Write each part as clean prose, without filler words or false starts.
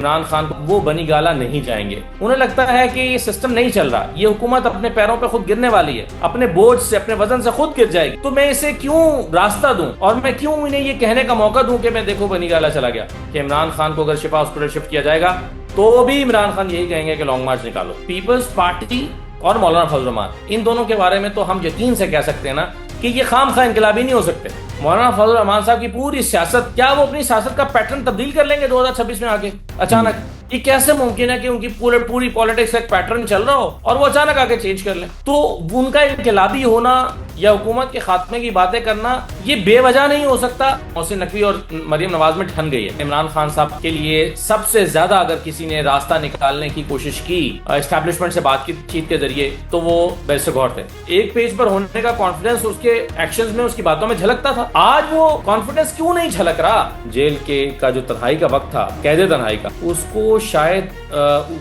عمران خان وہ بنی گالا نہیں جائیں گے. انہیں لگتا ہے کہ یہ سسٹم نہیں چل رہا, یہ حکومت اپنے پیروں پہ خود گرنے والی ہے, اپنے بوجھ سے, اپنے وزن سے خود گر جائے گی, تو میں اسے کیوں راستہ دوں اور میں کیوں انہیں یہ کہنے کا موقع دوں کہ میں دیکھو بنی گالا چلا گیا. کہ عمران خان کو اگر شفا ہاسپٹل شفٹ کیا جائے گا تو بھی عمران خان یہی کہیں گے کہ لانگ مارچ نکالو. پیپلز پارٹی اور مولانا فضل الرحمان, ان دونوں کے بارے میں تو ہم یقین سے کہہ سکتے ہیں نا کہ یہ خام خواہ انقلابی نہیں ہو سکتے. مولانا فضل الرحمان صاحب کی پوری سیاست, کیا وہ اپنی سیاست کا پیٹرن تبدیل کر لیں گے 2026 میں آگے اچانک؟ یہ کیسے ممکن ہے کہ ان کی پوری پالیٹکس کا ایک پیٹرن چل رہا ہو اور وہ اچانک آگے چینج کر لیں؟ تو ان کا انقلابی ہونا یا حکومت کے خاتمے کی باتیں کرنا یہ بے وجہ نہیں ہو سکتا. محسن نقوی اور مریم نواز میں ٹھن گئی ہے. عمران خان صاحب کے لیے سب سے زیادہ اگر کسی نے راستہ نکالنے کی کوشش کی اسٹیبلشمنٹ سے بات چیت کے ذریعے تو وہ بیرسٹر گور تھے. ایک پیج پر ہونے کا کانفیڈنس اس کے ایکشنز میں, اس کی باتوں میں جھلکتا تھا. آج وہ کانفیڈنس کیوں نہیں جھلک رہا؟ جیل کا جو تنہائی کا وقت تھا, قید تنہائی کا, اس کو شاید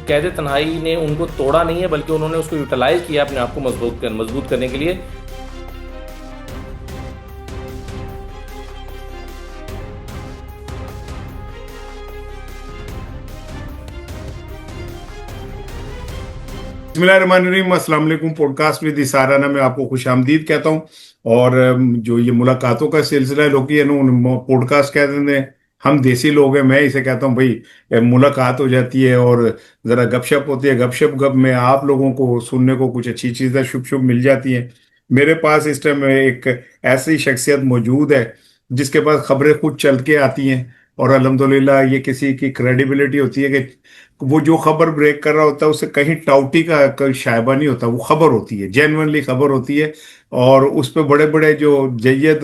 قید تنہائی نے ان کو توڑا نہیں ہے بلکہ انہوں نے اس کو یوٹیلائز کیا اپنے آپ کو مضبوط کرنے کے لیے. بسم اللہ الرحمن الرحیم. السلام علیکم. پوڈ کاسٹ ود اسارانہ میں آپ کو خوش آمدید کہتا ہوں. اور جو یہ ملاقاتوں کا سلسلہ ہے, لوگ پوڈ کاسٹ کہتے ہیں, ہم دیسی لوگ ہیں, میں اسے کہتا ہوں بھائی ملاقات ہو جاتی ہے اور ذرا گپ شپ ہوتی ہے. گپ میں آپ لوگوں کو سننے کو کچھ اچھی چیزیں شب مل جاتی ہیں. میرے پاس اس ٹائم ایک ایسی شخصیت موجود ہے جس کے پاس خبریں خود چل کے آتی ہیں, اور الحمدللہ یہ کسی کی کریڈیبلٹی ہوتی ہے کہ وہ جو خبر بریک کر رہا ہوتا ہے اسے کہیں ٹاؤٹی کا کوئی شائبہ نہیں ہوتا, وہ خبر ہوتی ہے, جینوئنلی خبر ہوتی ہے. اور اس پہ بڑے بڑے جو جید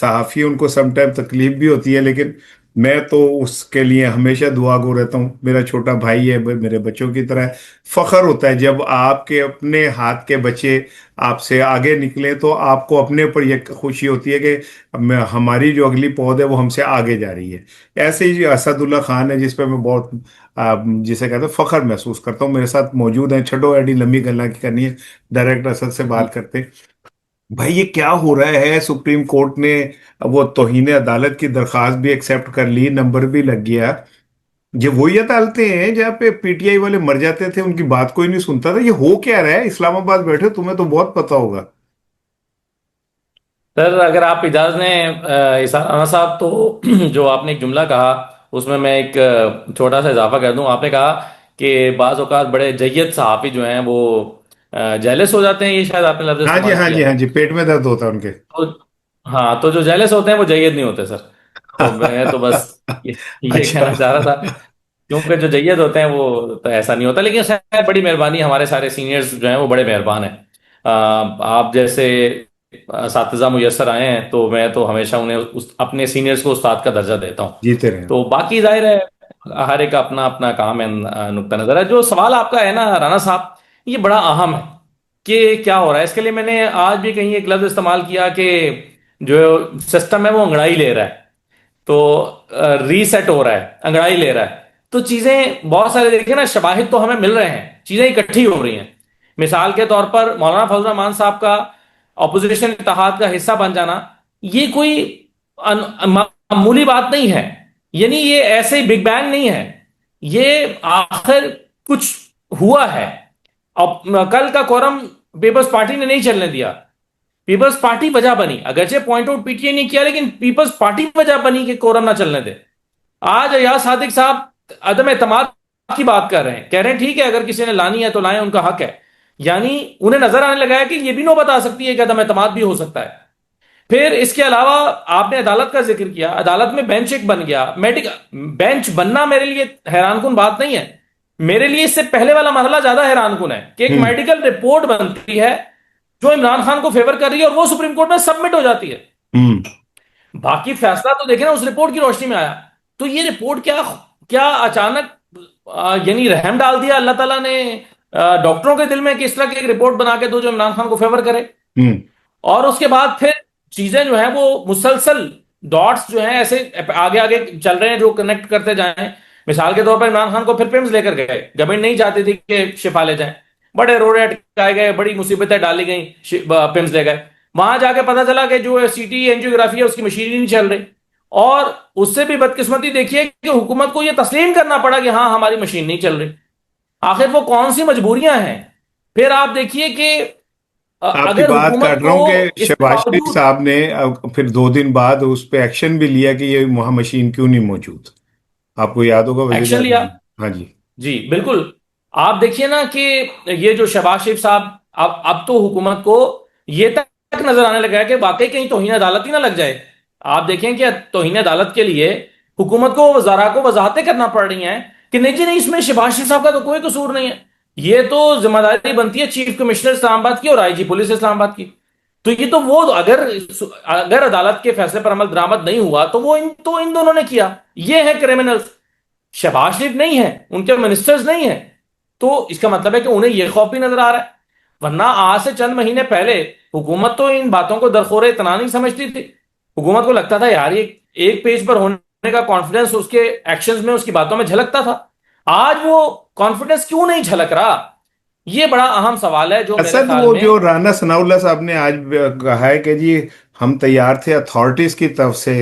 صحافی ان کو سم ٹائم تکلیف بھی ہوتی ہے, لیکن میں تو اس کے لیے ہمیشہ دعا گو رہتا ہوں. میرا چھوٹا بھائی ہے, میرے بچوں کی طرح. فخر ہوتا ہے جب آپ کے اپنے ہاتھ کے بچے آپ سے آگے نکلے, تو آپ کو اپنے اوپر یہ خوشی ہوتی ہے کہ ہماری جو اگلی پود ہے وہ ہم سے آگے جا رہی ہے. ایسے ہی اسد اللہ خان ہے جس پہ میں بہت جسے کہتے ہیں فخر محسوس کرتا ہوں. میرے ساتھ موجود ہیں. چھڈو ایڈی لمبی گلا کی کرنی ہے, ڈائریکٹر اسد سے بات کرتے. بھائی یہ کیا ہو رہا ہے؟ سپریم کورٹ نے وہ توہین عدالت کی درخواست بھی ایکسیپٹ کر لی, نمبر بھی لگ گیا. یہ وہی عدالتیں ہیں جہاں پہ پی ٹی آئی والے مر جاتے تھے, ان کی بات کوئی نہیں سنتا تھا. یہ ہو کیا رہا ہے؟ اسلام آباد بیٹھے, تمہیں تو بہت پتا ہوگا. سر اگر آپ اجازت دیں اسارانہ صاحب, تو جو آپ نے ایک جملہ کہا اس میں ایک چھوٹا سا اضافہ کر دوں. آپ نے کہا کہ بعض اوقات بڑے جید صحافی جو ہیں وہ جیلس ہو جاتے ہیں, یہ شاید آپ نے لفظ ہاں جی, استعمال ہاں کیا. جی, ہاں جی, پیٹ میں درد ہوتا ہے ان کے. ہاں, تو جو جیلس ہوتے ہیں وہ جید نہیں ہوتے سر. تو میں تو بس یہ اچھا. کہنا چاہ رہا تھا, کیونکہ جو جید ہوتے ہیں وہ تو ایسا نہیں ہوتا. لیکن خیر بڑی مہربانی, ہمارے سارے سینئرز جو ہیں وہ بڑے مہربان ہیں. آپ جیسے اساتذہ میسر آئے ہیں تو میں تو ہمیشہ انہیں اپنے سینئرز کو استاد کا درجہ دیتا ہوں. جیتے رہے. تو باقی ظاہر ہے ہر ایک کا اپنا اپنا کام ہے, نقطہ نظر ہے. جو سوال آپ کا ہے نا رانا صاحب, یہ بڑا اہم ہے کہ کیا ہو رہا ہے. اس کے لیے میں نے آج بھی کہیں ایک لفظ استعمال کیا کہ جو سسٹم ہے وہ انگڑائی لے رہا ہے, تو ریسیٹ ہو رہا ہے, انگڑائی لے رہا ہے. تو چیزیں بہت سارے دیکھیں نا, شواہد تو ہمیں مل رہے ہیں, چیزیں اکٹھی ہو رہی ہیں. مثال کے طور پر مولانا فضل الرحمان صاحب کا اپوزیشن اتحاد کا حصہ بن جانا یہ کوئی معمولی بات نہیں ہے. یعنی یہ ایسے بگ بینگ نہیں ہے, یہ آخر کچھ ہوا ہے. اب کل کا کورم پیپلز پارٹی نے نہیں چلنے دیا, پیپلز پارٹی وجہ بنی. اگرچہ point out P T I نے کیا, لیکن پیپلز پارٹی وجہ بنی کہ کورم نہ چلنے دے. آج ایاز صادق صاحب عدم اعتماد کی بات کر رہے ہیں, کہہ رہے ہیں ٹھیک ہے اگر کسی نے لانی ہے تو لائیں, ان کا حق ہے. یعنی انہیں نظر آنے لگا ہے کہ یہ بھی نوبت آ سکتی ہے کہ عدم اعتماد بھی ہو سکتا ہے. پھر اس کے علاوہ آپ نے عدالت کا ذکر کیا, عدالت میں بینچ ایک بن گیا. بینچ بننا میرے لیے حیران کن بات نہیں ہے, میرے لیے اس سے پہلے والا مرحلہ زیادہ حیران کن ہے کہ ایک میڈیکل رپورٹ بنتی ہے جو عمران خان کو فیور کر رہی ہے اور وہ سپریم کورٹ میں سبمٹ ہو جاتی ہے. باقی فیصلہ تو دیکھیں نا اس رپورٹ کی روشنی میں آیا. تو یہ رپورٹ کیا اچانک یعنی رحم ڈال دیا اللہ تعالیٰ نے ڈاکٹروں کے دل میں کہ اس طرح کی ایک رپورٹ بنا کے دو جو عمران خان کو فیور کرے. اور اس کے بعد پھر چیزیں جو ہیں وہ مسلسل ڈاٹس جو ہیں ایسے آگے آگے چل رہے ہیں جو کنیکٹ کرتے جائیں. مثال کے طور پر عمران خان کو پھر پیمز لے کر گئے, گورنمنٹ نہیں چاہتی تھی کہ شفا لے جائیں, بڑے روڈ اٹکائے گئے, بڑی مصیبتیں ڈالی گئیں, پیمز لے گئے. وہاں جا کے پتا چلا کہ جو سی ٹی اینجیوگرافی ہے اس کی مشینری نہیں چل رہی, اور اس سے بھی بدقسمتی دیکھیے کہ حکومت کو یہ تسلیم کرنا پڑا کہ ہاں ہماری مشین نہیں چل رہی. آخر وہ کون سی مجبوریاں ہیں؟ پھر آپ دیکھیے کہ آپ کی اگر بات حکومت کاٹ رہا کو ہوں کہ اس کے شہباز شریف باوجود. صاحب نے پھر 2 دن بعد اس پہ ایکشن بھی لیا کہ یہ وہاں مشین کیوں نہیں موجود. آپ کو یاد ہوگا وزیر ایکشن اعظم لیا. نے. ہاں جی. جی بالکل. آپ دیکھیے نا کہ یہ جو شہباز شریف صاحب، اب تو حکومت کو یہ تک نظر آنے لگا ہے کہ واقعی کہیں توہین عدالت ہی نہ لگ جائے. آپ دیکھیں کہ توہین عدالت کے لیے حکومت کو وزراء کو وضاحتیں کرنا پڑ رہی ہیں کہ نہیں جی نہیں، اس میں شہباز شریف صاحب کا تو کوئی قصور نہیں ہے. یہ تو ذمہ داری بنتی ہے چیف کمشنر اسلام آباد کی اور آئی جی پولیس اسلام آباد کی. تو یہ تو وہ اگر اگر عدالت کے فیصلے پر عمل درآمد نہیں ہوا تو وہ ان دونوں نے کیا. یہ ہے کرمنل. شہباز شریف نہیں ہے، ان کے منسٹرز نہیں ہیں. تو اس کا مطلب ہے کہ انہیں یہ خوف بھی نظر آ رہا ہے. ورنہ آج سے چند مہینے پہلے حکومت تو ان باتوں کو درخور اطلاع نہیں سمجھتی تھی. حکومت کو لگتا تھا یار یہ ایک پیج پر ہونے کا کانفیڈنس اس کے ایکشنز میں، اس کی باتوں میں جھلکتا تھا. آج وہ کانفیڈنس کیوں نہیں جھلک رہا؟ یہ بڑا اہم سوال ہے جو میرے اسد خیال وہ میں. جو رانا ثناء اللہ صاحب نے آج کہا ہے کہ جی ہم تیار تھے، اتھارٹیز کی طرف سے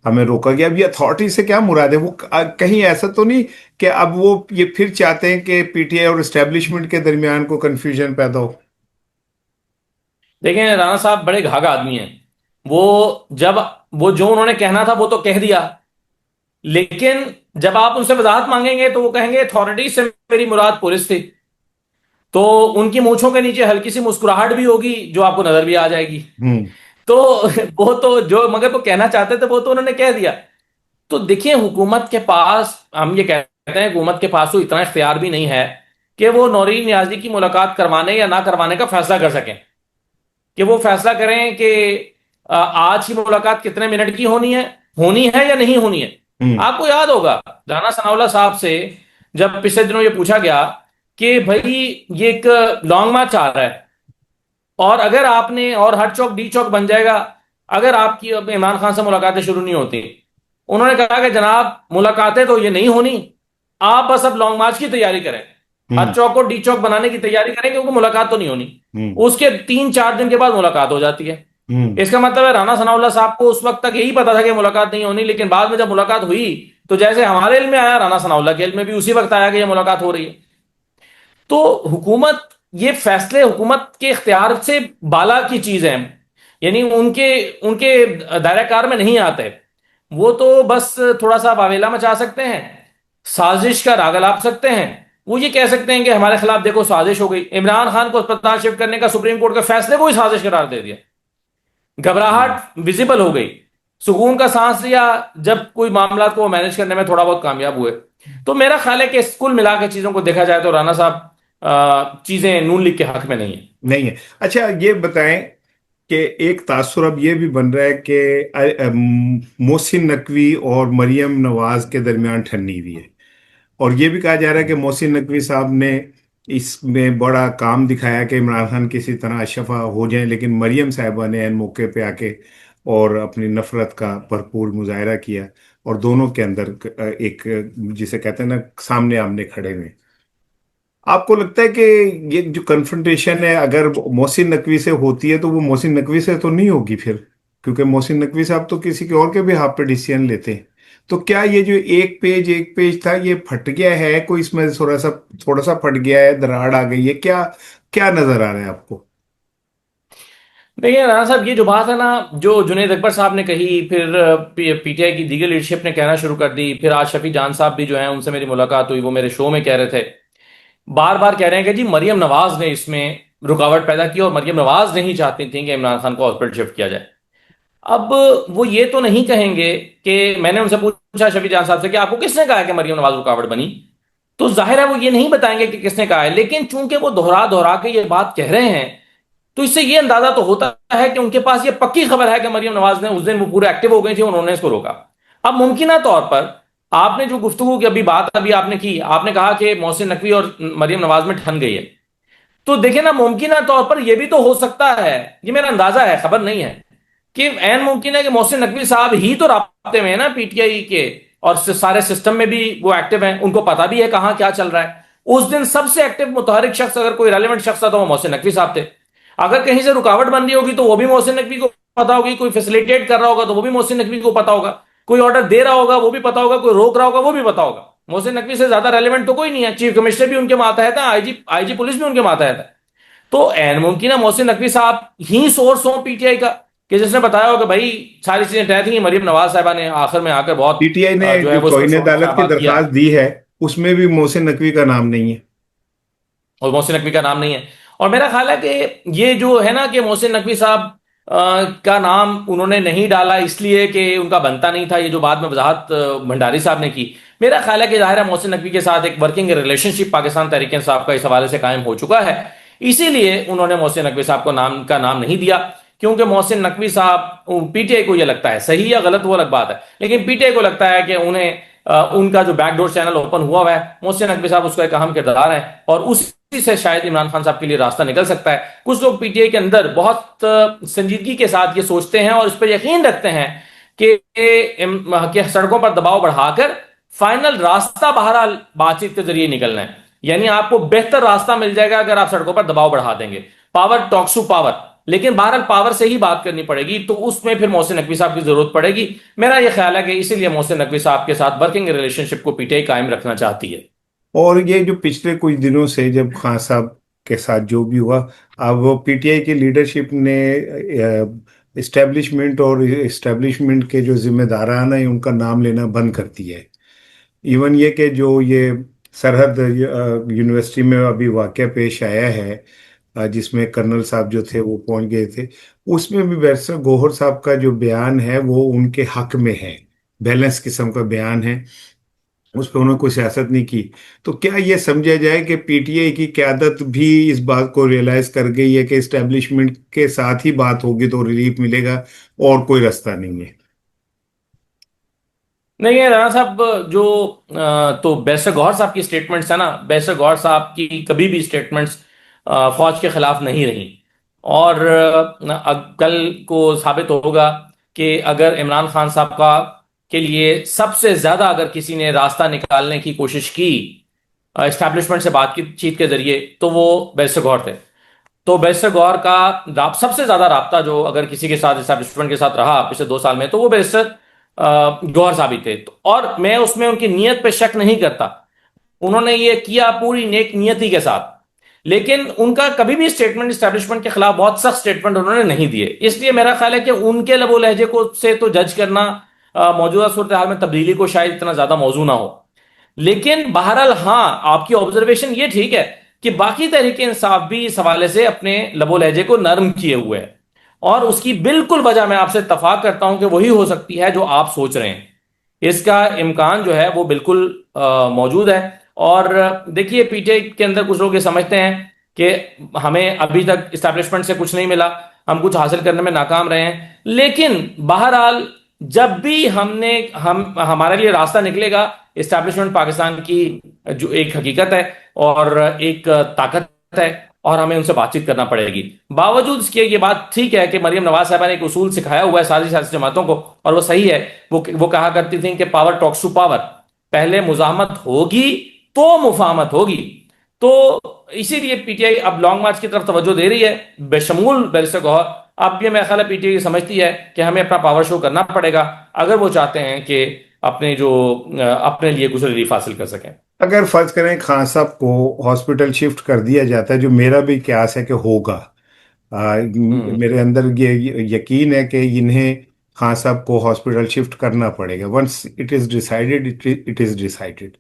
ہمیں روکا گیا. اب یہ اتھارٹی سے کیا مراد ہے؟ وہ کہیں ایسا تو نہیں کہ اب وہ یہ پھر چاہتے ہیں کہ پی ٹی آئی اور اسٹیبلشمنٹ کے درمیان کو کنفیوژن پیدا ہو؟ دیکھیں رانا صاحب بڑے گھاگا آدمی ہیں. وہ جب وہ جو انہوں نے کہنا تھا وہ تو کہہ دیا، لیکن جب آپ ان سے وضاحت مانگیں گے تو وہ کہیں گے اتھارٹی سے میری مراد پولیس تھی. تو ان کی مونچھوں کے نیچے ہلکی سی مسکراہٹ بھی ہوگی جو آپ کو نظر بھی آ جائے گی. ہوں. تو وہ تو جو مگر وہ کہنا چاہتے تھے وہ تو انہوں نے کہہ دیا. تو دیکھیں حکومت کے پاس، ہم یہ کہتے ہیں حکومت کے پاس تو اتنا اختیار بھی نہیں ہے کہ وہ نورین نیازی کی ملاقات کروانے یا نہ کروانے کا فیصلہ کر سکیں. کہ وہ فیصلہ کریں کہ آج کی ملاقات کتنے منٹ کی ہونی ہے یا نہیں ہونی ہے. ہوں. آپ کو یاد ہوگا رانا ثناء اللہ صاحب سے جب پچھلے دنوں یہ پوچھا گیا کہ بھائی یہ ایک لانگ مارچ آ رہا ہے اور اگر آپ نے، اور ہر چوک ڈی چوک بن جائے گا اگر آپ کی اب عمران خان سے ملاقاتیں شروع نہیں ہوتی. انہوں نے کہا کہ جناب ملاقاتیں تو یہ نہیں ہونی، آپ بس اب لانگ مارچ کی تیاری کریں، ہر ہوں. چوک کو ڈی چوک بنانے کی تیاری کریں کیونکہ ملاقات تو نہیں ہونی. ہوں. اس کے 3-4 دن کے بعد ملاقات ہو جاتی ہے. ہوں. اس کا مطلب ہے رانا ثناء اللہ صاحب کو اس وقت تک یہی پتا تھا کہ ملاقات نہیں ہونی، لیکن بعد میں جب ملاقات ہوئی تو جیسے ہمارے علم میں آیا رانا ثناء اللہ کے علم میں بھی اسی وقت آیا کہ یہ ملاقات ہو رہی ہے. تو حکومت، یہ فیصلے حکومت کے اختیار سے بالا کی چیزیں، یعنی ان کے دائرہ کار میں نہیں آتے. وہ تو بس تھوڑا سا واویلا مچا سکتے ہیں، سازش کا راگ الاپ سکتے ہیں. وہ یہ کہہ سکتے ہیں کہ ہمارے خلاف دیکھو سازش ہو گئی، عمران خان کو اسپتال شفٹ کرنے کا سپریم کورٹ کے فیصلے کو ہی سازش قرار دے دیا. گھبراہٹ ویزیبل ہو گئی، سکون کا سانس لیا جب کوئی معاملات کو مینج کرنے میں تھوڑا بہت کامیاب ہوئے. تو میرا خیال ہے کہ کل ملا کے چیزوں کو دیکھا جائے تو رانا صاحب چیزیں نون لیگ کے حق میں نہیں ہیں. نہیں ہے. اچھا یہ بتائیں کہ ایک تاثر اب یہ بھی بن رہا ہے کہ محسن نقوی اور مریم نواز کے درمیان ٹھنی ہوئی ہے، اور یہ بھی کہا جا رہا ہے کہ محسن نقوی صاحب نے اس میں بڑا کام دکھایا کہ عمران خان کسی طرح شفا ہو جائیں، لیکن مریم صاحبہ نے ان موقع پہ آ کے اور اپنی نفرت کا بھرپور مظاہرہ کیا، اور دونوں کے اندر ایک جسے کہتے ہیں نا سامنے آمنے کھڑے ہوئے. آپ کو لگتا ہے کہ یہ جو کنفرنٹیشن ہے اگر محسن نقوی سے ہوتی ہے تو وہ محسن نقوی سے تو نہیں ہوگی پھر، کیونکہ محسن نقوی صاحب تو کسی کے اور کے بھی ہاتھ پہ ڈیسیژن لیتے ہیں. تو کیا یہ جو ایک پیج تھا یہ پھٹ گیا ہے؟ کوئی اس میں تھوڑا سا پھٹ گیا ہے، دراڑ آ گئی ہے کیا؟ کیا نظر آ رہا ہے آپ کو؟ دیکھیے رانا صاحب، یہ جو بات ہے نا جو جنید اکبر صاحب نے کہی، پھر پی ٹی آئی کی دیگر لیڈرشپ نے کہنا شروع کر دی، پھر آج شفیع جان صاحب بھی جو ہیں ان سے میری ملاقات ہوئی، وہ میرے شو میں کہہ رہے تھے، بار بار کہہ رہے ہیں کہ جی مریم نواز نے اس میں رکاوٹ پیدا کی اور مریم نواز نہیں چاہتی تھیں کہ عمران خان کو ہاسپٹل شفٹ کیا جائے. اب وہ یہ تو نہیں کہیں گے کہ میں نے ان سے پوچھا شفیع جان صاحب سے کہ آپ کو کس نے کہا کہ مریم نواز رکاوٹ بنی، تو ظاہر ہے وہ یہ نہیں بتائیں گے کہ کس نے کہا ہے. لیکن چونکہ وہ دہرا دہرا کے یہ بات کہہ رہے ہیں تو اس سے یہ اندازہ تو ہوتا ہے کہ ان کے پاس یہ پکی خبر ہے کہ مریم نواز نے اس دن وہ پورے ایکٹیو ہو گئی تھی، انہوں نے اس کو روکا. اب ممکنہ طور پر آپ نے جو گفتگو کی ابھی آپ نے کی، آپ نے کہا کہ محسن نقوی اور مریم نواز میں ٹھن گئی ہے. تو دیکھیں نا ممکنہ طور پر یہ بھی تو ہو سکتا ہے، یہ میرا اندازہ ہے، خبر نہیں ہے، کہ عین ممکن ہے کہ محسن نقوی صاحب ہی تو رابطے میں ہیں نا پی ٹی آئی کے، اور سارے سسٹم میں بھی وہ ایکٹیو ہیں، ان کو پتا بھی ہے کہاں کیا چل رہا ہے. اس دن سب سے ایکٹیو متحرک شخص اگر کوئی ریلیونٹ شخص تھا تو وہ محسن نقوی صاحب تھے. اگر کہیں سے رکاوٹ بن رہی ہوگی تو وہ بھی محسن نقوی کو پتا ہوگی، کوئی فیسلیٹیٹ کر رہا ہوگا تو وہ بھی محسن نقوی کو پتا ہوگا. کوئی آرڈر دے رہا ہوگا وہ بھی پتا ہوگا, کوئی روک رہا ہوگا وہ بھی پتا ہوگا. محسن نقوی سے زیادہ ریلیونٹ تو کوئی نہیں ہے. چیف کمشنر بھی ان کے ماتحت ہے, آئی جی پولیس بھی ان کے ماتحت ہے. تو این ممکن ہے محسن نقوی صاحب ہی سورس ہوں پی ٹی آئی کا, کہ جس نے بتایا ہو کہ بھائی ساری چیزیں طے تھیں, مریم نواز صاحبہ نے آخر میں آ کر بہت پی ٹی آئی نے جو ہے جو وہ اس پر توہین شور عدالت کی شرابہ کیا, درخواست دی ہے اس میں بھی محسن نقوی کا نام نہیں ہے. اور محسن نقوی کا نام نہیں ہے. اور میرا خیال ہے کہ یہ جو ہے نا کہ محسن نقوی صاحب کا نام انہوں نے نہیں ڈالا اس لیے کہ ان کا بنتا نہیں تھا, یہ جو بعد میں وضاحت بھنڈاری صاحب نے کی. میرا خیال ہے کہ ظاہر ہے محسن نقوی کے ساتھ ایک ورکنگ ریلیشن شپ پاکستان تحریک انصاف کا اس حوالے سے قائم ہو چکا ہے, اسی لیے انہوں نے محسن نقوی صاحب کو نام نہیں دیا. کیونکہ محسن نقوی صاحب, پی ٹی آئی کو یہ لگتا ہے, صحیح یا غلط وہ الگ بات ہے, لیکن پی ٹی آئی کو لگتا ہے کہ انہیں ان کا جو بیک ڈور چینل اوپن ہوا ہے, محسن نقوی صاحب اس کا ایک اہم کردار ہے, اور اسی سے شاید عمران خان صاحب کے لیے راستہ نکل سکتا ہے. کچھ لوگ پی ٹی آئی کے اندر بہت سنجیدگی کے ساتھ یہ سوچتے ہیں اور اس پر یقین رکھتے ہیں کہ سڑکوں پر دباؤ بڑھا کر فائنل راستہ بہرحال بات چیت کے ذریعے نکلنا ہے. یعنی آپ کو بہتر راستہ مل جائے گا اگر آپ سڑکوں پر دباؤ بڑھا دیں گے. پاور ٹاکس ٹو پاور, لیکن بہرحال پاور سے ہی بات کرنی پڑے گی, تو اس میں پھر محسن نقوی صاحب کی ضرورت پڑے گی. میرا یہ خیال ہے کہ اسی لیے محسن نقوی صاحب کے ساتھ ورکنگ ریلیشن شپ کو پی ٹی آئی قائم رکھنا چاہتی ہے. اور یہ جو پچھلے کچھ دنوں سے جب خان صاحب کے ساتھ جو بھی ہوا, اب وہ پی ٹی آئی کی لیڈرشپ نے اسٹیبلشمنٹ اور اسٹیبلشمنٹ کے جو ذمہ داران ہیں ان کا نام لینا بند کر دیا ہے. ایون یہ کہ جو یہ سرحد یونیورسٹی میں ابھی واقعہ پیش آیا ہے جس میں کرنل صاحب جو تھے وہ پہنچ گئے تھے, اس میں بھی بیرسٹر گوہر صاحب کا جو بیان ہے وہ ان کے حق میں ہے, بیلنس قسم کا بیان ہے, اس پہ انہوں نے کوئی سیاست نہیں کی. تو کیا یہ سمجھا جائے کہ پی ٹی آئی کی قیادت بھی اس بات کو ریئلائز کر گئی ہے کہ اسٹیبلشمنٹ کے ساتھ ہی بات ہوگی تو ریلیف ملے گا اور کوئی راستہ نہیں ہے؟ نہیں ہے رانا صاحب, جو تو بیرسٹر گوہر صاحب کی سٹیٹمنٹس ہیں نا, بیرسٹر گوہر صاحب کی کبھی بھی سٹیٹمنٹس فوج کے خلاف نہیں رہی, اور کل کو ثابت ہوگا کہ اگر عمران خان صاحب کا کے لیے سب سے زیادہ اگر کسی نے راستہ نکالنے کی کوشش کی اسٹیبلشمنٹ سے بات چیت کے ذریعے تو وہ بیرسٹر گوہر تھے. تو بیرسٹر گوہر کا سب سے زیادہ رابطہ جو اگر کسی کے ساتھ اسٹیبلشمنٹ کے ساتھ رہا پچھلے 2 سال میں تو وہ بیرسٹر گوہر صاحب ہی تھے. اور میں اس میں ان کی نیت پہ شک نہیں کرتا, انہوں نے یہ کیا پوری نیک نیتی کے ساتھ, لیکن ان کا کبھی بھی اسٹیٹمنٹ اسٹیبلشمنٹ کے خلاف بہت سخت اسٹیٹمنٹ انہوں نے نہیں دیے. اس لیے میرا خیال ہے کہ ان کے لب و لہجے کو سے تو جج کرنا موجودہ صورتحال میں تبدیلی کو شاید اتنا زیادہ موزوں نہ ہو. لیکن بہرحال ہاں, آپ کی آبزرویشن یہ ٹھیک ہے کہ باقی تحریک انصاف بھی اس حوالے سے اپنے لب و لہجے کو نرم کیے ہوئے ہے, اور اس کی بالکل وجہ میں آپ سے اتفاق کرتا ہوں کہ وہی ہو سکتی ہے جو آپ سوچ رہے ہیں. اس کا امکان جو ہے وہ بالکل موجود ہے. اور دیکھیے پی ٹی آئی کے اندر کچھ لوگ یہ سمجھتے ہیں کہ ہمیں ابھی تک اسٹیبلشمنٹ سے کچھ نہیں ملا, ہم کچھ حاصل کرنے میں ناکام رہے ہیں, لیکن بہرحال جب بھی ہمارے لیے راستہ نکلے گا, اسٹیبلشمنٹ پاکستان کی جو ایک حقیقت ہے اور ایک طاقت ہے, اور ہمیں ان سے بات چیت کرنا پڑے گی. باوجود اس کے یہ بات ٹھیک ہے کہ مریم نواز صاحبہ نے ایک اصول سکھایا ہوا ہے ساری سیاسی جماعتوں کو, اور وہ صحیح ہے. وہ کہا کرتی تھیں کہ پاور ٹاکس ٹو پاور, پہلے مزاحمت ہوگی تو مفاہمت ہوگی. تو اسی لیے پی ٹی آئی اب لانگ مارچ کی طرف توجہ دے رہی ہے بشمول بیرسٹر گوہر. اب یہ میرا خیال ہے پی ٹی آئی سمجھتی ہے کہ ہمیں اپنا پاور شو کرنا پڑے گا اگر وہ چاہتے ہیں کہ اپنے لیے کچھ ریلیف حاصل کر سکیں. اگر فرض کریں خان صاحب کو ہاسپٹل شفٹ کر دیا جاتا ہے, جو میرا بھی قیاس ہے کہ ہوگا, میرے اندر یہ یقین ہے کہ انہیں خان صاحب کو ہاسپٹل شفٹ کرنا پڑے گا. Once it is decided it is decided,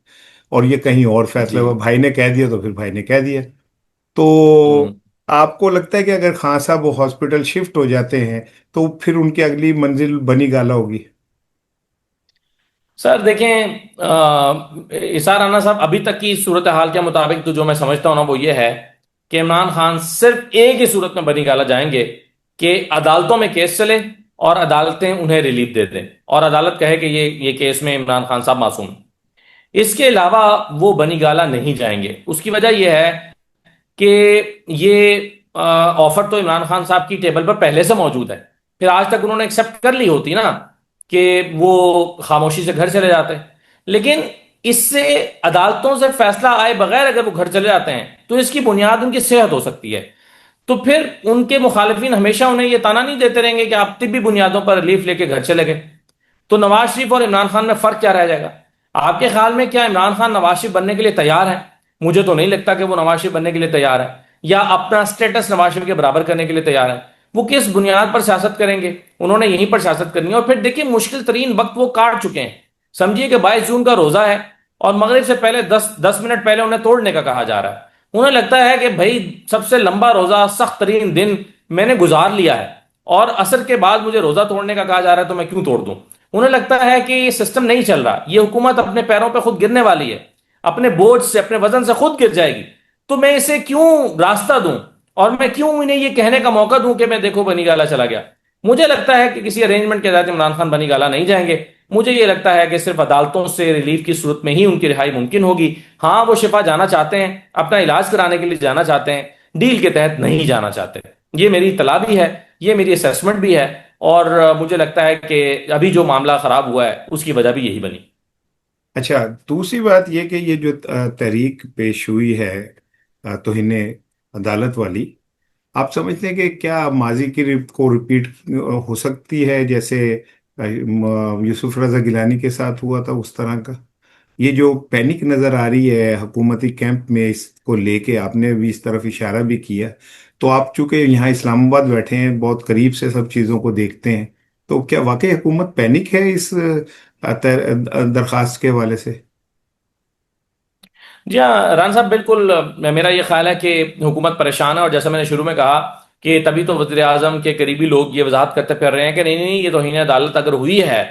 اور یہ کہیں اور فیصلہ جی. ہوا, بھائی نے کہہ دیا تو پھر بھائی نے کہہ دیا. تو آپ کو لگتا ہے کہ اگر خان صاحب وہ ہاسپٹل شفٹ ہو جاتے ہیں تو پھر ان کی اگلی منزل بنی گالہ ہوگی؟ سر دیکھیں اسار رانا صاحب, ابھی تک کی صورتحال کے مطابق تو جو میں سمجھتا ہوں نا وہ یہ ہے کہ عمران خان صرف ایک ہی صورت میں بنی گالہ جائیں گے کہ عدالتوں میں کیس چلے اور عدالتیں انہیں ریلیف دے دیں اور عدالت کہے کہ یہ کیس میں عمران خان صاحب معصوم. اس کے علاوہ وہ بنی گالہ نہیں جائیں گے. اس کی وجہ یہ ہے کہ یہ آفر تو عمران خان صاحب کی ٹیبل پر پہلے سے موجود ہے, پھر آج تک انہوں نے ایکسپٹ کر لی ہوتی نا کہ وہ خاموشی سے گھر چلے جاتے ہیں. لیکن اس سے عدالتوں سے فیصلہ آئے بغیر اگر وہ گھر چلے جاتے ہیں تو اس کی بنیاد ان کی صحت ہو سکتی ہے. تو پھر ان کے مخالفین ہمیشہ انہیں یہ تانا نہیں دیتے رہیں گے کہ آپ طبی بنیادوں پر ریلیف لے کے گھر چلے گئے. تو نواز شریف اور عمران خان میں فرق کیا رہ جائے گا؟ آپ کے خیال میں کیا عمران خان نواز شریف بننے کے لیے تیار ہے؟ مجھے تو نہیں لگتا کہ وہ نواز شریف بننے کے لیے تیار ہے، یا اپنا سٹیٹس نواز شریف کے برابر کرنے کے لیے تیار ہے۔ وہ کس بنیاد پر سیاست کریں گے؟ انہوں نے یہیں پر سیاست کرنی ہے۔ اور پھر دیکھیے مشکل ترین وقت وہ کاٹ چکے ہیں۔ سمجھیے کہ 22 جون کا روزہ ہے اور مغرب سے پہلے 10 منٹ پہلے انہیں توڑنے کا کہا جا رہا ہے۔ انہیں لگتا ہے کہ بھائی سب سے لمبا روزہ، سخت ترین دن میں نے گزار لیا ہے، اور عصر کے بعد مجھے روزہ توڑنے کا کہا جا رہا ہے، تو میں کیوں توڑ دوں؟ انہیں لگتا ہے کہ یہ سسٹم نہیں چل رہا، یہ حکومت اپنے پیروں پہ خود گرنے والی ہے، اپنے بوجھ سے، اپنے وزن سے خود گر جائے گی، تو میں اسے کیوں راستہ دوں، اور میں کیوں انہیں یہ کہنے کا موقع دوں کہ میں دیکھو بنی گالا چلا گیا؟ مجھے لگتا ہے کہ کسی ارینجمنٹ کے تحت عمران خان بنی گالا نہیں جائیں گے۔ مجھے یہ لگتا ہے کہ صرف عدالتوں سے ریلیف کی صورت میں ہی ان کی رہائی ممکن ہوگی۔ ہاں وہ شفا جانا چاہتے ہیں، اپنا علاج کرانے کے لیے جانا چاہتے ہیں، ڈیل کے تحت نہیں جانا چاہتے۔ یہ میری اطلاع بھی ہے، یہ میری اسیسمنٹ بھی ہے، اور مجھے لگتا ہے کہ ابھی جو معاملہ خراب ہوا ہے اس کی وجہ بھی یہی بنی۔ اچھا، دوسری بات یہ کہ یہ جو تحریک پیش ہوئی ہے توہین عدالت والی، آپ سمجھتے ہیں کہ کیا ماضی کی کو ریپیٹ ہو سکتی ہے، جیسے یوسف رضا گیلانی کے ساتھ ہوا تھا اس طرح کا؟ یہ جو پینک نظر آ رہی ہے حکومتی کیمپ میں اس کو لے کے، آپ نے بھی اس طرف اشارہ بھی کیا، تو آپ چونکہ یہاں اسلام آباد بیٹھے ہیں، بہت قریب سے سب چیزوں کو دیکھتے ہیں، تو کیا واقعی حکومت پینک ہے اس درخواست کے حوالے سے؟ جی ہاں ران صاحب، بالکل میرا یہ خیال ہے کہ حکومت پریشان ہے، اور جیسا میں نے شروع میں کہا کہ تبھی تو وزیر اعظم کے قریبی لوگ یہ وضاحت کرتے پھر رہے ہیں کہ نہیں نہیں، یہ توہین عدالت اگر ہوئی ہے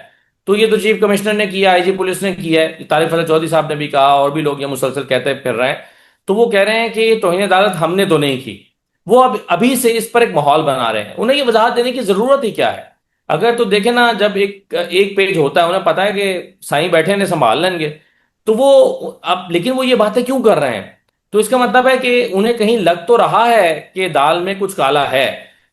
تو یہ تو چیف کمشنر نے کیا، آئی جی پولیس نے کیا ہے، طارق فتح چودھری صاحب نے بھی کہا، اور بھی لوگ یہ مسلسل کہتے پھر رہے ہیں۔ تو وہ کہہ رہے ہیں کہ یہ توہین عدالت ہم نے تو نہیں کی، وہ اب ابھی سے اس پر ایک ماحول بنا رہے ہیں۔ انہیں یہ وضاحت دینے کی ضرورت ہی کیا ہے؟ اگر تو دیکھیں نا، جب ایک پیج ہوتا ہے، انہیں پتا ہے کہ سائیں بیٹھے نے سنبھال لیں گے، تو وہ اب لیکن وہ یہ باتیں کیوں کر رہے ہیں؟ تو اس کا مطلب ہے کہ انہیں کہیں لگ تو رہا ہے کہ دال میں کچھ کالا ہے۔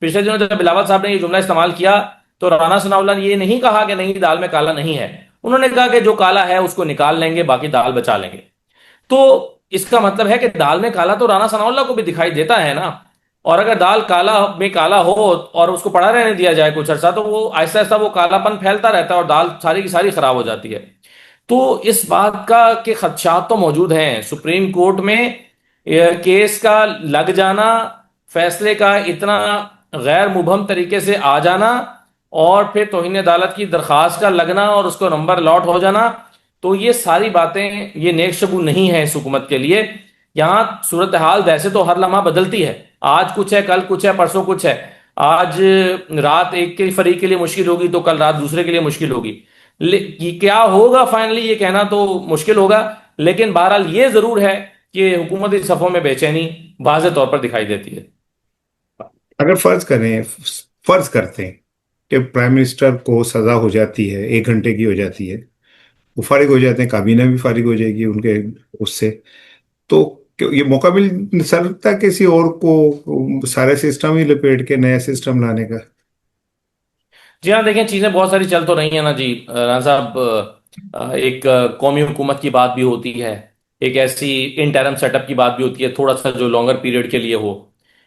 پچھلے دنوں جب بلاول صاحب نے یہ جملہ استعمال کیا تو رانا ثناء اللہ نے یہ نہیں کہا کہ نہیں دال میں کالا نہیں ہے، انہوں نے کہا کہ جو کالا ہے اس کو نکال لیں گے، باقی دال بچا لیں گے۔ تو اس کا مطلب ہے کہ دال میں کالا تو رانا ثناء اللہ کو بھی دکھائی دیتا ہے نا، اور اگر دال کالا میں کالا ہو اور اس کو پڑا رہنے دیا جائے کچھ عرصہ، تو وہ آہستہ آہستہ وہ کالا پن پھیلتا رہتا ہے اور دال ساری کی ساری خراب ہو جاتی ہے۔ تو اس بات کا کہ خدشات تو موجود ہیں سپریم کورٹ میں، کیس کا لگ جانا، فیصلے کا اتنا غیر مبہم طریقے سے آ جانا، اور پھر توہین عدالت کی درخواست کا لگنا اور اس کو نمبر لاٹ ہو جانا، تو یہ ساری باتیں یہ نیک شگون نہیں ہے اس حکومت کے لیے۔ یہاں صورتحال ویسے تو ہر لمحہ بدلتی ہے، آج کچھ ہے، کل کچھ ہے، پرسوں کچھ ہے۔ آج رات ایک کے فریق کے لیے مشکل ہوگی تو کل رات دوسرے کے لیے مشکل ہوگی۔ کیا ہوگا فائنلی یہ کہنا تو مشکل ہوگا، لیکن بہرحال یہ ضرور ہے کہ حکومتی صفوں میں بے چینی واضح طور پر دکھائی دیتی ہے۔ اگر فرض کرتے ہیں کہ پرائم منسٹر کو سزا ہو جاتی ہے، 1 گھنٹے کی ہو جاتی ہے، وہ فارغ ہو جاتے ہیں، کابینہ بھی فارغ ہو جائے گی ان کے اس سے، تو یہ موقع مل سکتا ہے کسی اور کو سارے سسٹم ہی لپیٹ کے نیا سسٹم لانے کا؟ جی ہاں دیکھیں، چیزیں بہت ساری چل تو رہی ہیں نا جی رانا صاحب۔ ایک قومی حکومت کی بات بھی ہوتی ہے، ایک ایسی انٹرم سیٹ اپ کی بات بھی ہوتی ہے تھوڑا سا جو لانگر پیریڈ کے لیے ہو،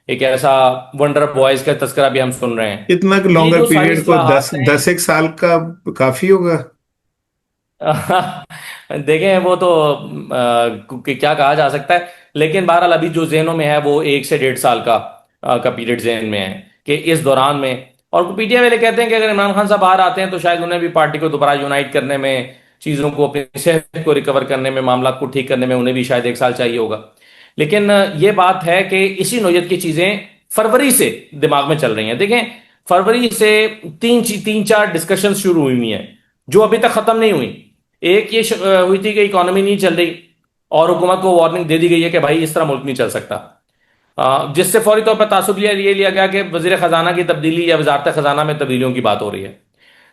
ایک ایسا ونڈر بوائز کا تذکرہ بھی ہم سن رہے ہیں۔ اتنا یہ لانگر جو ساری پیریڈ کو اصلاحات دس ہیں، 10 ایک سال کا کافی ہوگا؟ دیکھیں وہ تو کیا کہا جا سکتا ہے، لیکن بہرحال ابھی جو ذہنوں میں ہے وہ 1 سے 1.5 سال کا پیریڈ ذہن میں ہے کہ اس دوران میں، اور پی ٹی آئی والے کہتے ہیں کہ اگر عمران خان صاحب باہر آتے ہیں تو شاید انہیں بھی پارٹی کو دوبارہ یونائٹ کرنے میں، چیزوں کو، اپنی صحت کو ریکور کرنے میں، معاملات کو ٹھیک کرنے میں انہیں بھی شاید 1 سال چاہیے ہوگا۔ لیکن یہ بات ہے کہ اسی نوعیت کی چیزیں فروری سے دماغ میں چل رہی ہیں۔ دیکھیں فروری سے تین چار ڈسکشن شروع ہوئی ہیں جو ابھی تک ختم نہیں ہوئی۔ ایک یہ ہوئی تھی کہ اکانومی نہیں چل رہی، اور حکومت کو وارننگ دے دی گئی ہے کہ بھائی اس طرح ملک نہیں چل سکتا، جس سے فوری طور پر تعصب یہ لیا گیا کہ وزیر خزانہ کی تبدیلی یا وزارت خزانہ میں تبدیلیوں کی بات ہو رہی ہے۔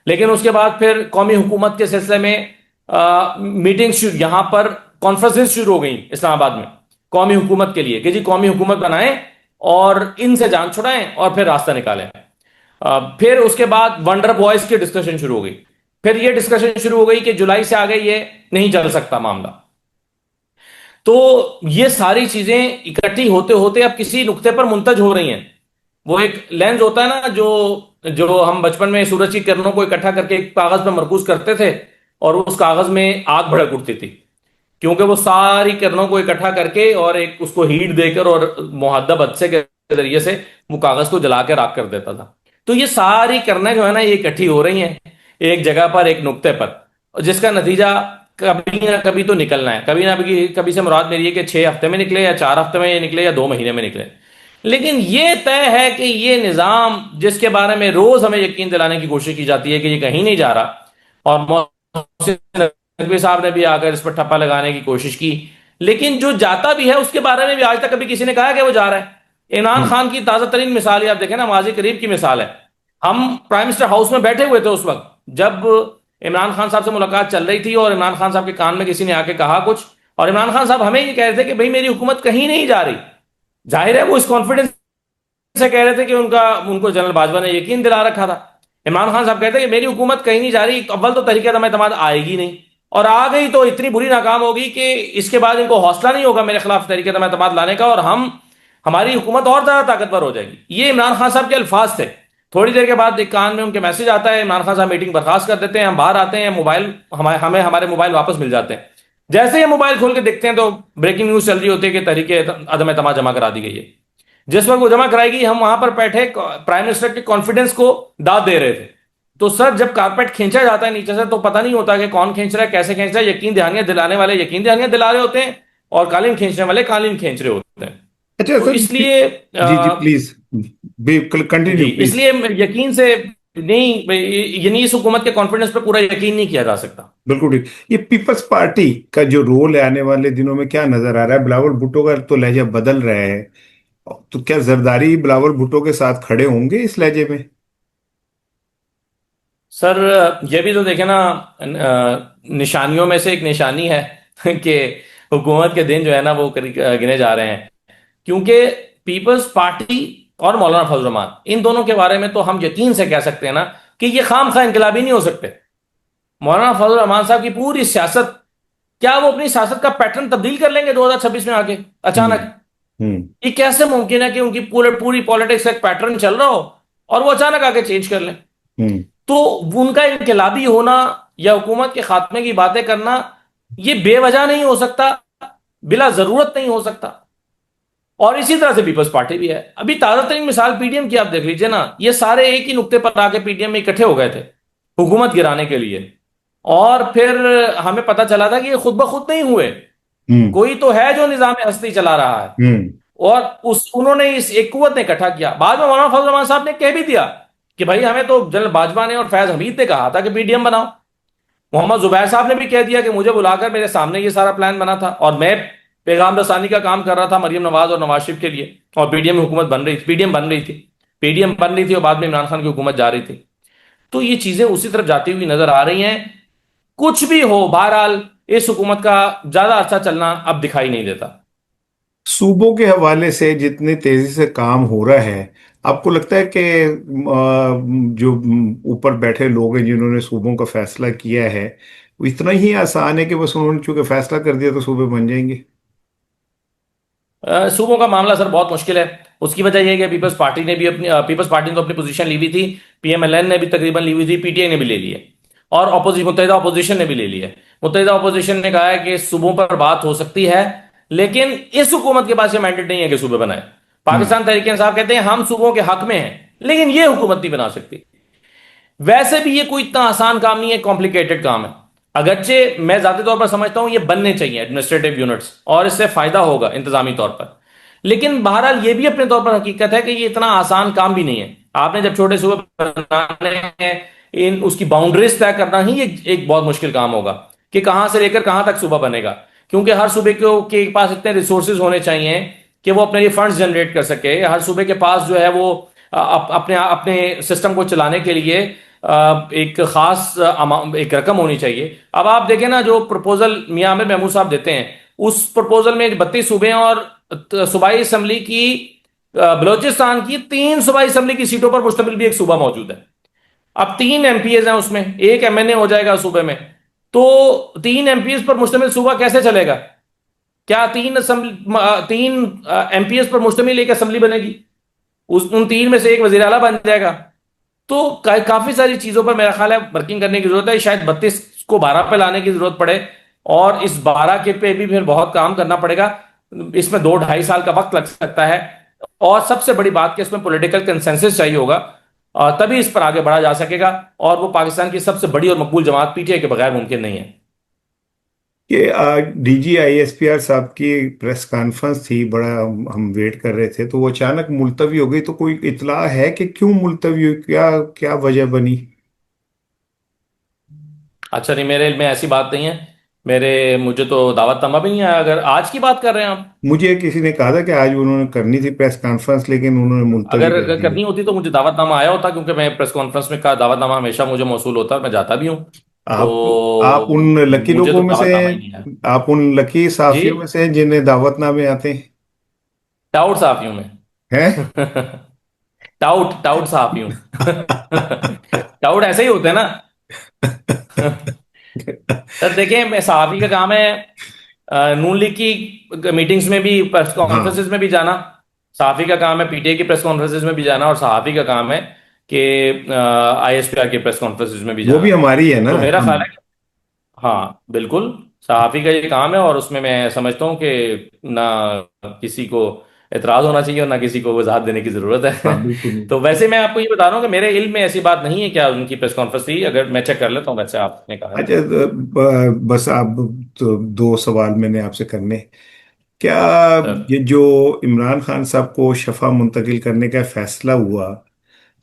لیکن اس کے بعد پھر قومی حکومت کے سلسلے میں میٹنگ، یہاں پر کانفرنسز شروع ہو گئیں اسلام آباد میں قومی حکومت کے لیے کہ جی قومی حکومت بنائیں اور ان سے جان چھڑائیں اور پھر راستہ نکالیں۔ پھر اس کے بعد ونڈر بوائز کی ڈسکشن شروع ہو گئی، پھر یہ ڈسکشن شروع ہو گئی کہ جولائی سے آگے یہ نہیں چل سکتا معاملہ۔ تو یہ ساری چیزیں اکٹھی ہوتے ہوتے اب کسی نقطے پر منتج ہو رہی ہیں وہ ایک لینز ہوتا ہے نا جو جو ہم بچپن میں سورج کی کرنوں کو اکٹھا کر کے ایک کاغذ پہ مرکوز کرتے تھے، اور اس کاغذ میں آگ بھڑک اٹھتی تھی، کیونکہ وہ ساری کرنوں کو اکٹھا کر کے اور ایک اس کو ہیٹ دے کر اور محدب عدسے کے ذریعے سے وہ کاغذ کو جلا کے راکھ کر دیتا تھا۔ تو یہ ساری کرنیں جو ہے نا یہ اکٹھی ہو رہی ہیں ایک جگہ پر، ایک نقطے پر، جس کا نتیجہ کبھی نہ کبھی تو نکلنا ہے، کبھی نہ کبھی سے مراد میری ہے کہ 6 ہفتے میں نکلے یا 4 ہفتے میں نکلے یا 2 مہینے میں نکلے، لیکن یہ طے ہے کہ یہ نظام جس کے بارے میں روز ہمیں یقین دلانے کی کوشش کی جاتی ہے کہ یہ کہیں نہیں جا رہا، اور محسن نقوی صاحب نے بھی آ کر اس پر ٹھپا لگانے کی کوشش کی، لیکن جو جاتا بھی ہے اس کے بارے میں بھی آج تک کبھی کسی نے کہا کہ وہ جا رہا ہے۔ عمران ہوں خان کی تازہ ترین مثال آپ دیکھیں نا، ماضی قریب کی مثال ہے، ہم پرائم منسٹر ہاؤس میں بیٹھے ہوئے تھے اس وقت جب عمران خان صاحب سے ملاقات چل رہی تھی، اور عمران خان صاحب کے کان میں کسی نے آ کے کہا کچھ، اور عمران خان صاحب ہمیں یہ کہہ رہے تھے کہ بھئی میری حکومت کہیں نہیں جا رہی۔ ظاہر ہے وہ اس کانفیڈنس سے کہہ رہے تھے کہ ان کو جنرل باجوہ نے یقین دلا رکھا تھا۔ عمران خان صاحب کہتے ہیں کہ میری حکومت کہیں نہیں جا رہی، اول تو تحریک عدم اعتماد آئے گی نہیں، اور آ گئی تو اتنی بری ناکام ہوگی کہ اس کے بعد ان کو حوصلہ نہیں ہوگا میرے خلاف تحریک عدم اعتماد لانے کا، اور ہماری حکومت اور زیادہ طاقتور ہو جائے گی۔ یہ عمران خان صاحب کے الفاظ تھے۔ تھوڑی دیر کے بعد ایک کان میں ان کے میسج آتا ہے، عمران خان صاحب میٹنگ برخاست کر دیتے ہیں، ہم باہر آتے ہیں، موبائل ہمیں ہمارے موبائل واپس مل جاتے ہیں۔ جیسے یہ موبائل کھول کے دیکھتے ہیں تو بریکنگ نیوز چل رہی ہوتی ہے کہ تحریک عدم اعتماد جمع کرا دی گئی ہے۔ جس وقت وہ جمع کرائی گئی، ہم وہاں پر بیٹھے پرائم منسٹر کے کانفیڈنس کو داد دے رہے تھے۔ تو سر جب کارپیٹ کھینچا جاتا ہے نیچے سے تو پتہ نہیں ہوتا کہ کون کھینچ رہا ہے، کیسے کھینچ رہا ہے۔ یقین دہانیاں دلانے والے یقین دہانیاں دلا رہے ہوتے ہیں، اور قالین کھینچنے والے قالین کھینچ رہے ہوتے ہیں۔ اچھا تو سر، اس لیے جی جی پلیز کنٹینیو جی اس پلیز۔ لیے یقین سے نہیں، یعنی اس حکومت کے کانفیڈنس پہ پورا یقین نہیں کیا جا سکتا۔ بالکل ٹھیک۔ یہ پیپلز پارٹی کا جو رول ہے آنے والے دنوں میں کیا نظر آ رہا ہے؟ بلاول بھٹو کا تو لہجہ بدل رہا ہے، تو کیا زرداری بلاول بھٹو کے ساتھ کھڑے ہوں گے اس لہجے میں؟ سر یہ بھی تو دیکھیں نا، نشانیوں میں سے ایک نشانی ہے کہ حکومت کے دن جو ہے نا وہ گنے جا رہے ہیں، کیونکہ پیپلز پارٹی اور مولانا فضل الرحمان، ان دونوں کے بارے میں تو ہم یقین سے کہہ سکتے ہیں نا کہ یہ خام خواہ انقلابی نہیں ہو سکتے۔ مولانا فضل الرحمان صاحب کی پوری سیاست، کیا وہ اپنی سیاست کا پیٹرن تبدیل کر لیں گے 2026 میں آ کے ہوں اچانک؟ ہوں یہ کیسے ممکن ہے کہ ان کی پوری پالیٹکس کا ایک پیٹرن چل رہا ہو اور وہ اچانک آ کے چینج کر لیں؟ ہوں تو ان کا انقلابی ہونا یا حکومت کے خاتمے کی باتیں کرنا یہ بے وجہ نہیں ہو سکتا، بلا ضرورت نہیں ہو سکتا۔ اور اسی طرح سے پیپلز پارٹی بھی ہے۔ ابھی تازہ ترین مثال پی ڈی ایم کی آپ دیکھ لیجئے نا، یہ سارے ایک ہی نقطے پر آ کے پی ڈی ایم میں اکٹھے ہو گئے تھے حکومت گرانے کے لیے، اور پھر ہمیں پتہ چلا تھا کہ یہ خود بخود نہیں ہوئے، ہوں کوئی تو ہے جو نظام ہستی چلا رہا ہے، ہوں اور انہوں نے اس ایک قوت نے اکٹھا کیا۔ بعد میں مولانا فضل الرحمان صاحب نے کہہ بھی دیا کہ بھائی ہمیں تو جنرل باجوہ نے اور فیض حمید نے کہا تھا کہ پی ڈی ایم بناؤ۔ محمد زبیر صاحب نے بھی کہہ دیا کہ مجھے بلا کر میرے سامنے یہ سارا پلان بنا تھا، اور میں پیغام رسانی کا کام کر رہا تھا مریم نواز اور نواز شریف کے لیے، اور پی ڈی ایم حکومت بن رہی تھی، پی ڈی ایم بن رہی تھی، پی ڈی ایم بن رہی تھی، اور بعد میں عمران خان کی حکومت جا رہی تھی۔ تو یہ چیزیں اسی طرف جاتی ہوئی نظر آ رہی ہیں۔ کچھ بھی ہو، بہرحال اس حکومت کا زیادہ عرصہ چلنا اب دکھائی نہیں دیتا۔ صوبوں کے حوالے سے جتنی تیزی سے کام ہو رہا ہے، آپ کو لگتا ہے کہ جو اوپر بیٹھے لوگ ہیں جنہوں نے صوبوں کا فیصلہ کیا ہے، وہ اتنا ہی آسان ہے کہ بس انہوں نے چونکہ فیصلہ کر دیا تو صوبے بن جائیں گے؟ صوبوں کا معاملہ سر بہت مشکل ہے۔ اس کی وجہ یہ ہے کہ پیپلز پارٹی نے بھی پیپلز پارٹی نے تو اپنی پوزیشن لی ہوئی تھی، پی ایم ایل این نے بھی تقریباً لی ہوئی تھی، پی ٹی آئی نے بھی لے لی ہے، اور متحدہ اپوزیشن نے بھی لے لی ہے۔ متحدہ اپوزیشن نے کہا ہے کہ صوبوں پر بات ہو سکتی ہے، لیکن اس حکومت کے پاس یہ مینڈیٹ نہیں ہے کہ صوبے بنائے۔ ہوں پاکستان تحریک انصاف کہتے ہیں ہم صوبوں کے حق میں ہیں، لیکن یہ حکومت نہیں بنا سکتی۔ ویسے بھی یہ کوئی اتنا آسان کام نہیں ہے، کمپلیکیٹڈ کام ہے۔ اگرچہ میں ذاتی طور پر سمجھتا ہوں یہ بننے چاہیے ایڈمنسٹریٹو یونٹس، اور اس سے فائدہ ہوگا انتظامی طور پر، لیکن بہرحال یہ بھی اپنے طور پر حقیقت ہے کہ یہ اتنا آسان کام بھی نہیں ہے۔ آپ نے جب چھوٹے صوبے بنانے ہیں، اس کی باؤنڈریز طے کرنا ہی ایک بہت مشکل کام ہوگا کہ کہاں سے لے کر کہاں تک صوبہ بنے گا، کیونکہ ہر صوبے کے پاس اتنے ریسورسز ہونے چاہیے کہ وہ اپنے لیے فنڈز جنریٹ کر سکے۔ ہر صوبے کے پاس جو ہے وہ اپنے سسٹم کو چلانے کے لیے ایک خاص ایک رقم ہونی چاہیے۔ اب آپ دیکھیں نا، جو پروپوزل میاں عامر محمود صاحب دیتے ہیں، اس پروپوزل میں 32 صوبے ہیں، اور صوبائی اسمبلی کی بلوچستان کی 3 صوبائی اسمبلی کی سیٹوں پر مشتمل بھی ایک صوبہ موجود ہے۔ اب 3 ایم پی ایز ہیں اس میں، ایک ایم این اے ہو جائے گا صوبے میں، تو 3 ایم پی ایز پر مشتمل صوبہ کیسے چلے گا؟ کیا 3 ایم پی ایز پر مشتمل ایک اسمبلی بنے گی؟ ان تین میں سے ایک وزیر اعلیٰ بن جائے گا. تو کافی ساری چیزوں پر میرا خیال ہے ورکنگ کرنے کی ضرورت ہے. شاید 32 کو 12 پہ لانے کی ضرورت پڑے، اور اس 12 کے پہ بھی پھر بہت کام کرنا پڑے گا. اس میں 2 ڈھائی سال کا وقت لگ سکتا ہے. اور سب سے بڑی بات کہ اس میں پولیٹیکل کنسنسس چاہیے ہوگا، اور تبھی اس پر آگے بڑھا جا سکے گا. اور وہ پاکستان کی سب سے بڑی اور مقبول جماعت پی ٹی آئی کے بغیر ممکن نہیں ہے. کہ آج D G I S P R صاحب کی پریس کانفرنس تھی، بڑا ہم ویٹ کر رہے تھے، تو وہ اچانک ملتوی ہو گئی. تو کوئی اطلاع ہے کہ کیوں ملتوی ہوئی؟ کیا کیا وجہ بنی؟ اچھا نہیں، میرے علم میں ایسی بات نہیں ہے. مجھے تو دعوت نامہ بھی نہیں آیا. اگر آج کی بات کر رہے ہیں آپ، مجھے کسی نے کہا تھا کہ آج انہوں نے کرنی تھی پریس کانفرنس، لیکن انہوں نے ملتوی اگر کر دی. کرنی ہوتی تو مجھے دعوت نامہ آیا ہوتا، کیونکہ میں پریس کانفرنس میں کا دعوت نامہ ہمیشہ مجھے موصول ہوتا ہے، میں جاتا بھی ہوں. تو آپ آپ ان لکی مجھے تو لوگوں میں سے دعوت نامہ ہیں؟ ہی نہیں آیا. آپ ان لکی جی، صحافیوں میں سے ہیں جنہیں دعوت نامے آتے ٹاؤٹ صحافیوں میں. ہیں؟ ٹاؤٹ ٹاؤٹ صحافیوں. ٹاؤٹ ایسے ہی ہوتے ہیں نا. سر دیکھیں، صحافی کا کام ہے نون لیگ کی میٹنگز میں بھی، پریس ہاں، کانفرنسز میں بھی جانا. صحافی کا کام ہے پی ٹی آئی کی پریس کانفرنسز میں بھی جانا، اور صحافی کا کام ہے کہ آئی ایس پی آر کی پریس کانفرنسز میں بھی وہ جانا. بھی ہماری ہے نا. تو میرا خیال ہے ہاں بالکل، صحافی کا یہ کام ہے، اور اس میں سمجھتا ہوں کہ نہ کسی کو اعتراض ہونا چاہیے اور نہ کسی کو وضاحت دینے کی ضرورت ہے. ہاں بالکل. تو ویسے میں آپ کو یہ بتا رہا ہوں کہ میرے علم میں ایسی بات نہیں ہے. کیا ان کی پریس کانفرنس تھی؟ اگر میں چیک کر لیتا ہوں. ویسے آپ نے کہا ہے اچھا، بس آپ تو دو سوال میں نے آپ سے کرنے. کیا سر. یہ جو عمران خان صاحب کو شفا منتقل کرنے کا فیصلہ ہوا،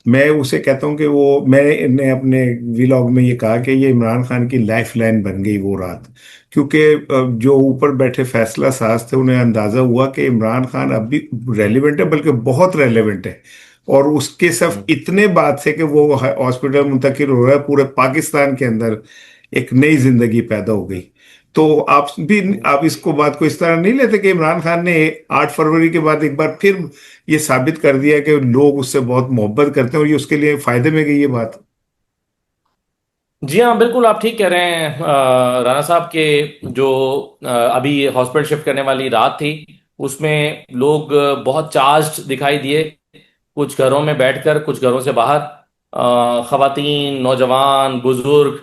میں اسے کہتا ہوں کہ میں نے اپنے ویلاگ میں یہ کہا کہ یہ عمران خان کی لائف لائن بن گئی وہ رات. کیونکہ جو اوپر بیٹھے فیصلہ ساز تھے انہیں اندازہ ہوا کہ عمران خان اب بھی ریلیونٹ ہے، بلکہ بہت ریلیونٹ ہے. اور اس کے صرف ہوں. اتنے بات سے کہ وہ ہاسپٹل منتقل ہو رہا ہے، پورے پاکستان کے اندر ایک نئی زندگی پیدا ہو گئی. تو آپ اس کو بات کو اس طرح نہیں لیتے کہ عمران خان نے 8 فروری کے بعد ایک بار پھر یہ ثابت کر دیا کہ لوگ اس سے بہت محبت کرتے ہیں، اور یہ اس کے لیے فائدے میں گئی یہ بات؟ جی ہاں بالکل، آپ ٹھیک کہہ رہے ہیں. رانا صاحب کے جو ابھی ہاسپٹل شفٹ کرنے والی رات تھی، اس میں لوگ بہت چارجڈ دکھائی دیے. کچھ گھروں میں بیٹھ کر، کچھ گھروں سے باہر. خواتین، نوجوان، بزرگ،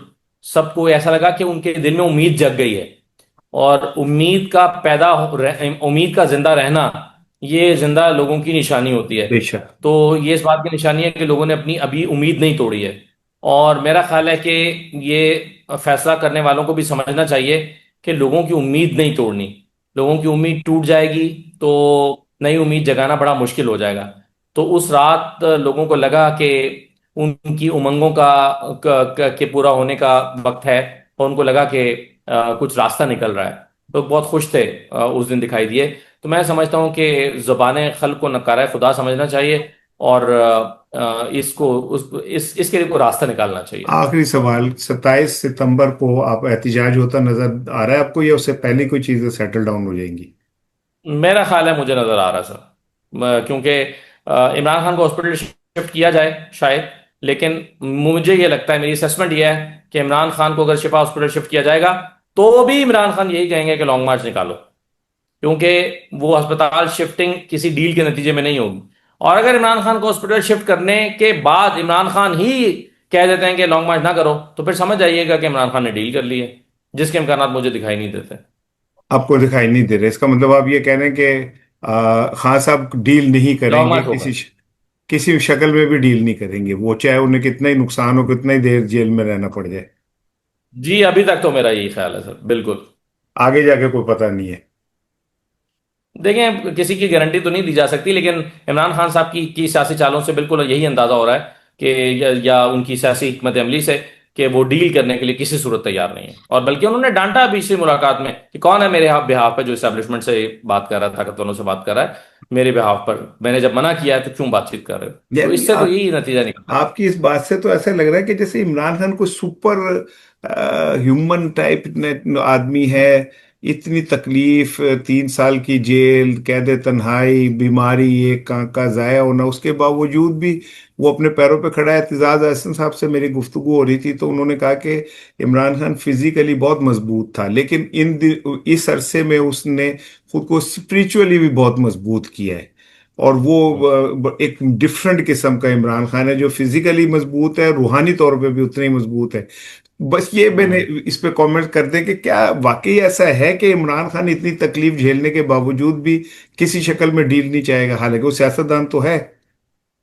سب کو ایسا لگا کہ ان کے دل میں امید جگ گئی ہے. اور امید کا زندہ رہنا، یہ زندہ لوگوں کی نشانی ہوتی ہے. بے شک. تو یہ اس بات کی نشانی ہے کہ لوگوں نے اپنی ابھی امید نہیں توڑی ہے. اور میرا خیال ہے کہ یہ فیصلہ کرنے والوں کو بھی سمجھنا چاہیے کہ لوگوں کی امید نہیں توڑنی. لوگوں کی امید ٹوٹ جائے گی تو نئی امید جگانا بڑا مشکل ہو جائے گا. تو اس رات لوگوں کو لگا کہ ان کی امنگوں کے پورا ہونے کا وقت ہے، اور ان کو لگا کہ کچھ راستہ نکل رہا ہے. تو بہت خوش تھے اس دن دکھائی دیے. تو میں سمجھتا ہوں کہ زبان خلق کو نکارہ خدا سمجھنا چاہیے، اور اس کو اس کے لیے کوئی راستہ نکالنا چاہیے. آخری سوال، 27 ستمبر کو آپ احتجاج ہوتا نظر آ رہا ہے آپ کو، یا اس سے پہلے کوئی چیزیں سیٹل ڈاؤن ہو جائیں گی؟ میرا خیال ہے مجھے نظر آ رہا ہے سر. کیونکہ عمران خان کو ہاسپٹل شفٹ کیا جائے شاید، لیکن مجھے یہ لگتا ہے، میری اسسمنٹ یہ ہے کہ عمران خان کو اگر شفا ہاسپٹل شفٹ کیا جائے گا تو بھی عمران خان یہی کہیں گے کہ لانگ مارچ نکالو. کیونکہ وہ ہسپتال شفٹنگ کسی ڈیل کے نتیجے میں نہیں ہوگی. اور اگر عمران خان کو ہاسپٹل شفٹ کرنے کے بعد عمران خان ہی کہہ دیتے ہیں کہ لانگ مارچ نہ کرو، تو پھر سمجھ جائیے گا کہ عمران خان نے ڈیل کر لی ہے، جس کے امکانات مجھے دکھائی نہیں دیتے. آپ کو دکھائی نہیں دے رہے؟ اس کا مطلب آپ یہ کہہ رہے ہیں کہ خان صاحب ڈیل نہیں کریں لانگ گے، مارچ ہوگا. کسی شکل میں بھی ڈیل نہیں کریں گے، وہ چاہے انہیں کتنا ہی نقصان ہو، کتنا ہی دیر جیل میں رہنا پڑ جائے. جی ابھی تک تو میرا یہی خیال ہے سر، بالکل. آگے جا کے کوئی پتہ نہیں ہے. دیکھیں، کسی کی گارنٹی تو نہیں دی جا سکتی، لیکن عمران خان صاحب کی سیاسی چالوں سے بالکل یہی اندازہ ہو رہا ہے کہ یا ان کی سیاسی حکمت عملی سے، کہ وہ ڈیل کرنے کے لیے کسی صورت تیار نہیں ہے. اور بلکہ انہوں نے ڈانٹا بھی اسی ملاقات میں کہ کون ہے میرے بہاف پہ جو اسٹیبلشمنٹ سے بات کر رہا ہے، طاقت والوں سے بات کر رہا ہے میرے بہاف پر. میں نے جب منع کیا ہے تو کیوں بات چیت کر رہے ہو؟ تو یعنی اس سے تو یہی نتیجہ نکلتا ہے. آپ کی اس بات سے تو ایسا لگ رہا ہے کہ جیسے عمران خان کوئی سپر ہیومن ٹائپ آدمی ہے. اتنی تکلیف، 3 سال کی جیل، قید تنہائی، بیماری، ایک کان کا ضائع ہونا، اس کے باوجود بھی وہ اپنے پیروں پہ کھڑا ہے. اعتزاز احسن صاحب سے میری گفتگو ہو رہی تھی تو انہوں نے کہا کہ عمران خان فزیکلی بہت مضبوط تھا، لیکن اس عرصے میں اس نے خود کو اسپریچولی بھی بہت مضبوط کیا ہے. اور وہ ایک ڈفرنٹ قسم کا عمران خان ہے جو فزیکلی مضبوط ہے، روحانی طور پہ بھی اتنا ہی مضبوط ہے۔ بس یہ میں نے ہوں۔ اس پہ کامنٹ کر دیں کہ کیا واقعی ایسا ہے کہ عمران خان اتنی تکلیف جھیلنے کے باوجود بھی کسی شکل میں ڈیل نہیں چاہے گا، حالانکہ وہ سیاستدان تو ہے؟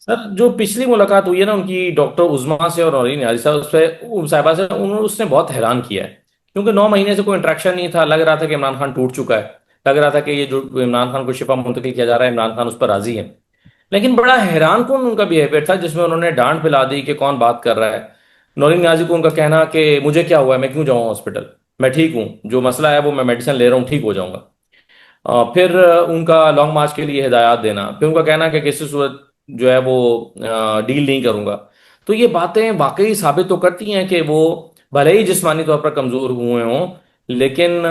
سر جو پچھلی ملاقات ہوئی ہے نا ان کی ڈاکٹر عظما سے اور نورین نیازی صاحب اس پہ صاحبہ سے، اس نے بہت حیران کیا ہے، کیونکہ 9 مہینے سے کوئی انٹریکشن نہیں تھا، لگ رہا تھا کہ عمران خان ٹوٹ چکا ہے، لگ رہا تھا کہ یہ جو عمران خان کو شفا منتقل کیا جا رہا ہے عمران خان اس پر راضی ہے، لیکن بڑا حیران کن ان کا بیہیویئر تھا جس میں انہوں نے ڈانٹ پلا دی کہ کون بات کر رہا ہے۔ نورین نیازی کو ان کا کہنا کہ مجھے کیا ہوا ہے، میں کیوں جاؤں ہاسپٹل، میں ٹھیک ہوں، جو مسئلہ ہے وہ میں میڈیسن لے رہا ہوں، ٹھیک ہو جاؤں گا۔ پھر ان کا لانگ مارچ کے لیے ہدایات دینا، پھر ان کا کہنا کہ کسی صورت جو ہے وہ ڈیل نہیں کروں گا۔ تو یہ باتیں واقعی ثابت تو کرتی ہیں کہ وہ بھلے ہی جسمانی طور پر کمزور ہوئے ہوں، لیکن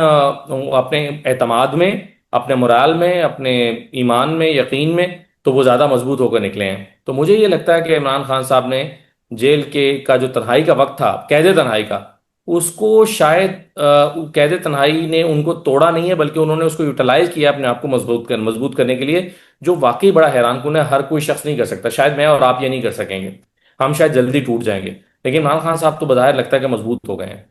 وہ اپنے اعتماد میں، اپنے مرال میں، اپنے ایمان میں، یقین میں تو وہ زیادہ مضبوط ہو کر نکلے ہیں۔ تو مجھے یہ لگتا ہے کہ عمران خان صاحب نے جیل کے کا جو تنہائی کا وقت تھا، قید تنہائی کا، اس کو شاید قید تنہائی نے ان کو توڑا نہیں ہے، بلکہ انہوں نے اس کو یوٹیلائز کیا اپنے آپ کو مضبوط کرنے کے لیے، جو واقعی بڑا حیران کن ہے، ہر کوئی شخص نہیں کر سکتا، شاید میں اور آپ یہ نہیں کر سکیں گے، ہم شاید جلدی ٹوٹ جائیں گے، لیکن عمران خان صاحب تو بظاہر لگتا ہے کہ مضبوط ہو گئے ہیں۔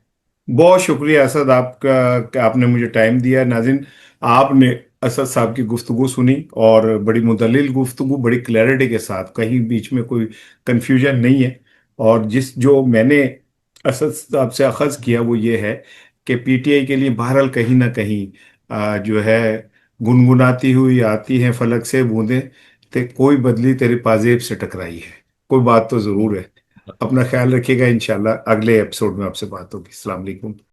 بہت شکریہ اسد آپ کا کہ آپ نے مجھے ٹائم دیا۔ ناظرین، آپ نے اسد صاحب کی گفتگو سنی، اور بڑی مدلل گفتگو، بڑی کلیئرٹی کے ساتھ، کہیں بیچ میں کوئی کنفیوژن نہیں ہے۔ اور جو میں نے اسد صاحب سے اخذ کیا وہ یہ ہے کہ پی ٹی آئی کے لیے بہرحال کہیں نہ کہیں جو ہے گنگناتی ہوئی آتی ہیں فلک سے بوندیں، تے کوئی بدلی تیرے پازیب سے ٹکرائی ہے، کوئی بات تو ضرور ہے۔ اپنا خیال رکھیے گا، انشاءاللہ اگلے ایپیسوڈ میں آپ سے بات ہوگی۔ السلام علیکم۔